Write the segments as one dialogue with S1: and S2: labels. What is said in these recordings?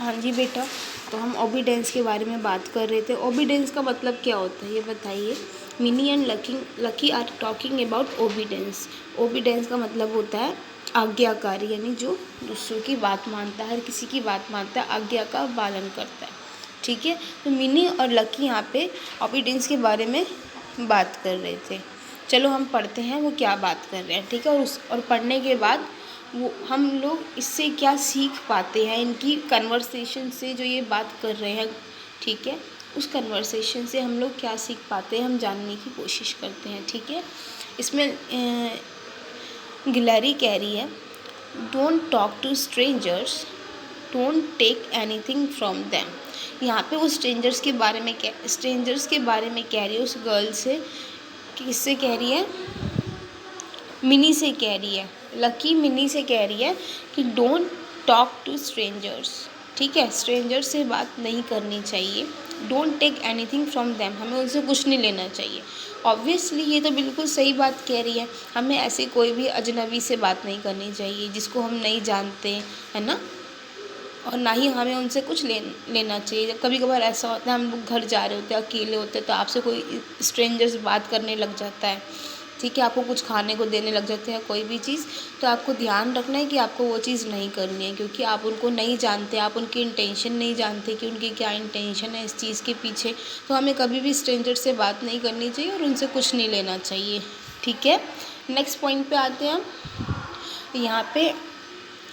S1: हाँ जी बेटा, तो हम ओबीडेंस के बारे में बात कर रहे थे। ओबीडेंस का मतलब क्या होता है ये बताइए। Mini and Lucky are talking about obedience. Obedience का मतलब होता है आज्ञाकारी, यानी जो दूसरों की बात मानता है, हर किसी की बात मानता है, आज्ञा का पालन करता है। ठीक है, तो मिनी और लकी यहाँ पे ओबीडेंस के बारे में बात कर रहे थे। चलो हम पढ़ते हैं वो क्या बात कर रहे हैं। ठीक है, और पढ़ने के बाद वो हम लोग इससे क्या सीख पाते हैं, इनकी कन्वर्सेशन से जो ये बात कर रहे हैं, ठीक है, उस कन्वर्सेशन से हम लोग क्या सीख पाते हैं, हम जानने की कोशिश करते हैं। ठीक है, इसमें गिलहरी कह रही है, don't talk to strangers, don't take anything from them. यहाँ पे वो स्ट्रेंजर्स के बारे में कह रही है उस गर्ल से, कि किससे कह रही है, मिनी से कह रही है, लकी मिनी से कह रही है कि डोंट टॉक टू स्ट्रेंजर्स। ठीक है, स्ट्रेंजर्स से बात नहीं करनी चाहिए। Don't take anything from them, हमें उनसे कुछ नहीं लेना चाहिए। ऑब्वियसली ये तो बिल्कुल सही बात कह रही है, हमें ऐसे कोई भी अजनबी से बात नहीं करनी चाहिए जिसको हम नहीं जानते, है ना, और ना ही हमें उनसे कुछ लेना चाहिए। जब कभी कभार ऐसा होता है, हम लोग घर जा रहे होते हैं, अकेले होते हैं, तो आपसे कोई स्ट्रेंजर्स बात करने लग जाता है, ठीक है, आपको कुछ खाने को देने लग जाते हैं कोई भी चीज़, तो आपको ध्यान रखना है कि आपको वो चीज़ नहीं करनी है, क्योंकि आप उनको नहीं जानते, आप उनकी इंटेंशन नहीं जानते कि उनकी क्या इंटेंशन है इस चीज़ के पीछे। तो हमें कभी भी स्ट्रेंजर से बात नहीं करनी चाहिए और उनसे कुछ नहीं लेना चाहिए। ठीक है, नेक्स्ट पॉइंट पे आते हैं हम। यहाँ पे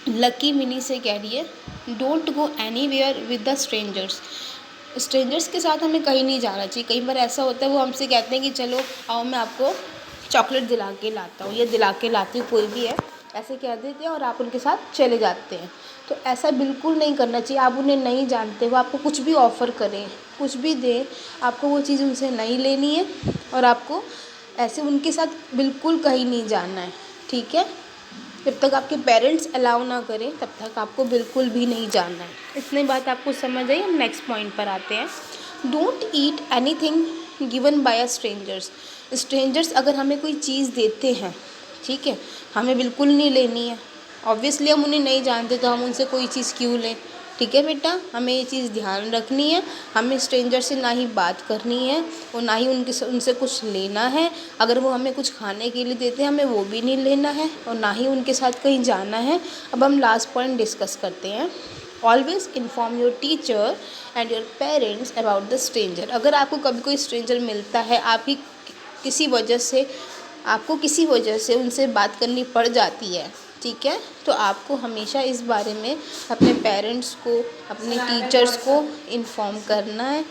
S1: लकी मिनी से कह रही है, don't go anywhere with the strangers. Strangers के साथ हमें कहीं नहीं जाना चाहिए। कई बार ऐसा होता है, वो हमसे कहते हैं कि चलो आओ मैं आपको चॉकलेट दिला के लाता हूँ या दिला के लाती हूँ, कोई भी है, ऐसे कह देते हैं और आप उनके साथ चले जाते हैं। तो ऐसा बिल्कुल नहीं करना चाहिए। आप उन्हें नहीं जानते, वो आपको कुछ भी ऑफ़र करें, कुछ भी दें, आपको वो चीज़ उनसे नहीं लेनी है और आपको ऐसे उनके साथ बिल्कुल कहीं नहीं जाना है। ठीक है, जब तक आपके पेरेंट्स अलाउ ना करें तब तक आपको बिल्कुल भी नहीं जाना है। इतनी बात आपको समझ आई। हम नेक्स्ट पॉइंट पर आते हैं। Don't eat anything given by a strangers. Strangers अगर हमें कोई चीज़ देते हैं, ठीक है, हमें बिल्कुल नहीं लेनी है। ऑब्वियसली हम उन्हें नहीं जानते, तो हम उनसे कोई चीज़ क्यों लें। ठीक है बेटा, हमें ये चीज़ ध्यान रखनी है। हमें स्ट्रेंजर से ना ही बात करनी है और ना ही उनसे कुछ लेना है। अगर वो हमें कुछ खाने के लिए देते हैं, हमें वो भी नहीं लेना है और ना ही उनके साथ कहीं जाना है। अब हम लास्ट पॉइंट डिस्कस करते हैं। Always inform your teacher and your parents about the stranger. अगर आपको कभी कोई स्ट्रेंजर मिलता है, आपको किसी वजह से उनसे बात करनी पड़ जाती है, ठीक है, तो आपको हमेशा इस बारे में अपने पेरेंट्स को, अपने टीचर्स को इन्फॉर्म करना है।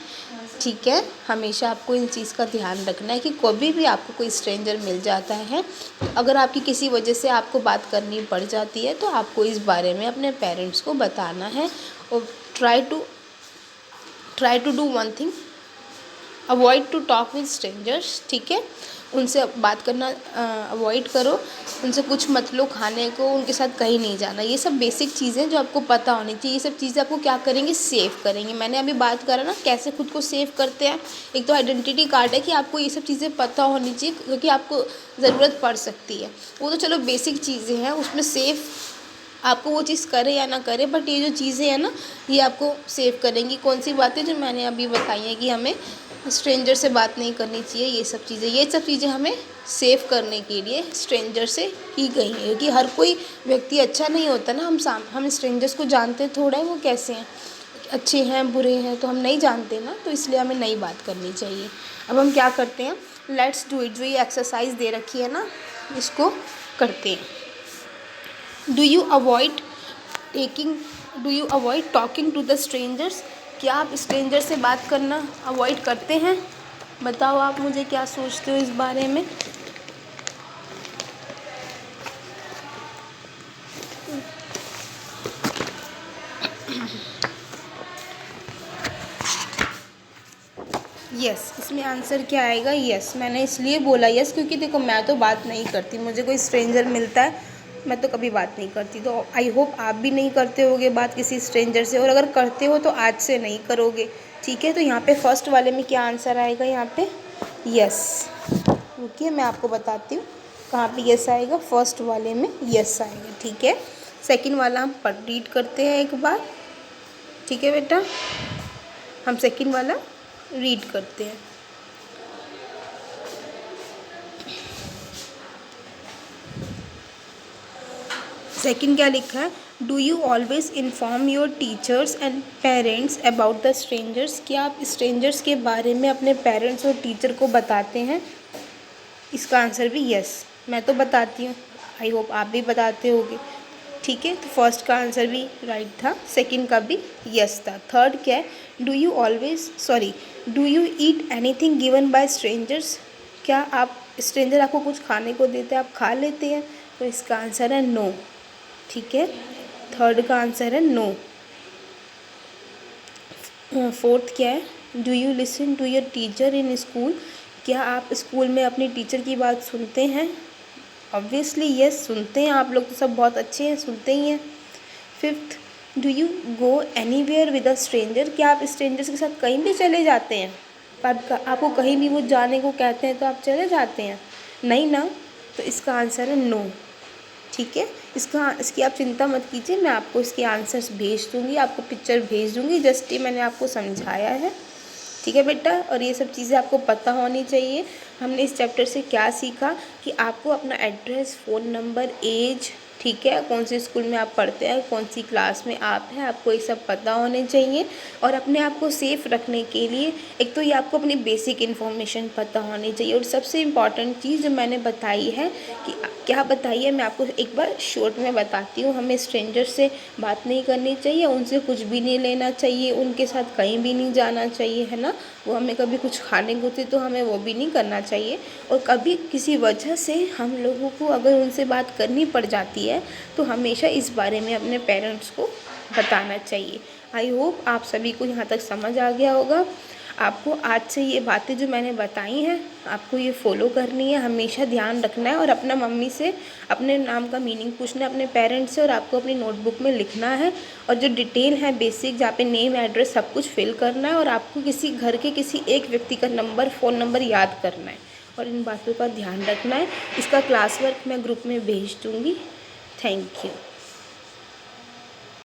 S1: ठीक है, हमेशा आपको इन चीज़ का ध्यान रखना है कि कभी भी आपको कोई स्ट्रेंजर मिल जाता है, तो अगर आपकी किसी वजह से आपको बात करनी पड़ जाती है, तो आपको इस बारे में अपने पेरेंट्स को बताना है। और try to do one thing, avoid to talk with strangers. ठीक है, उनसे बात करना अवॉइड करो, उनसे कुछ मत लो खाने को, उनके साथ कहीं नहीं जाना। ये सब बेसिक चीज़ें जो आपको पता होनी चाहिए। ये सब चीज़ें आपको क्या करेंगे, सेव करेंगे। मैंने अभी बात करा ना कैसे खुद को सेव करते हैं। एक तो आइडेंटिटी कार्ड है कि आपको ये सब चीज़ें पता होनी चाहिए, क्योंकि आपको ज़रूरत पड़ सकती है। वो तो चलो बेसिक चीज़ें हैं, उसमें सेव आपको वो चीज़ करे या ना करे, बट ये जो चीज़ें हैं ना, ये आपको सेव करेंगी। कौन सी बातें जो मैंने अभी बताई हैं कि हमें स्ट्रेंजर से बात नहीं करनी चाहिए, ये सब चीज़ें हमें सेव करने के लिए स्ट्रेंजर से की गई हैं, क्योंकि हर कोई व्यक्ति अच्छा नहीं होता ना। हम स्ट्रेंजर्स को जानते थोड़ा है वो कैसे हैं, अच्छे हैं बुरे हैं, तो हम नहीं जानते ना, तो इसलिए हमें नई बात करनी चाहिए। अब हम क्या करते हैं, लेट्स डू इट। जो ये एक्सरसाइज दे रखी है ना, इसको करते हैं। Do you avoid talking to the strangers. क्या आप स्ट्रेंजर से बात करना अवॉइड करते हैं? बताओ आप मुझे क्या सोचते हो इस बारे में। यस, इसमें आंसर क्या आएगा, यस। मैंने इसलिए बोला यस क्योंकि देखो, मैं तो बात नहीं करती। मुझे कोई स्ट्रेंजर मिलता है, मैं तो कभी बात नहीं करती। तो आई होप आप भी नहीं करते होगे बात किसी स्ट्रेंजर से, और अगर करते हो तो आज से नहीं करोगे। ठीक है, तो यहाँ पे फर्स्ट वाले में क्या आंसर आएगा, यहाँ पे यस। रुकिए मैं आपको बताती हूँ कहाँ पे यस आएगा। फर्स्ट वाले में यस आएगा। ठीक है, सेकंड वाला हम रीड करते हैं एक बार। ठीक है बेटा, हम सेकंड वाला रीड करते हैं। सेकंड क्या लिखा है, do you always inform your teachers and parents about the strangers. क्या आप स्ट्रेंजर्स के बारे में अपने पेरेंट्स और टीचर को बताते हैं। इसका आंसर भी यस, मैं तो बताती हूँ, आई होप आप भी बताते होगे। ठीक है, तो फर्स्ट का आंसर भी राइट था, सेकंड का भी यस था। थर्ड क्या है, do you eat anything given by strangers. क्या आप स्ट्रेंजर आपको कुछ खाने को देते हैं, आप खा लेते हैं। तो इसका आंसर है नो। ठीक है, थर्ड का आंसर है नो। फोर्थ क्या है, do you listen to your teacher in school. क्या आप स्कूल में अपनी टीचर की बात सुनते हैं। ऑब्वियसली यस, सुनते हैं, आप लोग तो सब बहुत अच्छे हैं, सुनते ही हैं। Fifth, do you go anywhere with a stranger. क्या आप स्ट्रेंजर्स के साथ कहीं भी चले जाते हैं। आपको कहीं भी वो जाने को कहते हैं तो आप चले जाते हैं, नहीं ना। तो इसका आंसर है नो। ठीक है, इसकी आप चिंता मत कीजिए, मैं आपको इसके आंसर्स भेज दूँगी, आपको पिक्चर भेज दूँगी, जस्ट ये मैंने आपको समझाया है। ठीक है बेटा, और ये सब चीज़ें आपको पता होनी चाहिए। हमने इस चैप्टर से क्या सीखा कि आपको अपना एड्रेस, फ़ोन नंबर, एज, ठीक है, कौन से स्कूल में आप पढ़ते हैं, कौन सी क्लास में आप हैं, आपको ये सब पता होने चाहिए। और अपने आप को सेफ़ रखने के लिए एक तो ये आपको अपनी बेसिक इन्फॉर्मेशन पता होनी चाहिए। और सबसे इम्पॉर्टेंट चीज़ जो मैंने बताई है कि क्या बताई है, मैं आपको एक बार शॉर्ट में बताती हूँ। हमें स्ट्रेंजर से बात नहीं करनी चाहिए, उनसे कुछ भी नहीं लेना चाहिए, उनके साथ कहीं भी नहीं जाना चाहिए, है ना। वो हमें कभी कुछ खाने को दे तो हमें वो भी नहीं करना चाहिए। और कभी किसी वजह से हम लोगों को अगर उनसे बात करनी पड़ जाती है तो हमेशा इस बारे में अपने पेरेंट्स को बताना चाहिए। आई होप आप सभी को यहाँ तक समझ आ गया होगा। आपको आज से ये बातें जो मैंने बताई हैं आपको ये फॉलो करनी है, हमेशा ध्यान रखना है। और अपना मम्मी से अपने नाम का मीनिंग पूछना है, अपने पेरेंट्स से, और आपको अपनी नोटबुक में लिखना है। और जो डिटेल है बेसिक, जहाँ पे नेम, एड्रेस, सब कुछ फिल करना है। और आपको किसी घर के किसी एक व्यक्ति का नंबर, फ़ोन नंबर याद करना है और इन बातों का ध्यान रखना है। इसका क्लास वर्क मैं ग्रुप में भेज दूँगी। Thank you.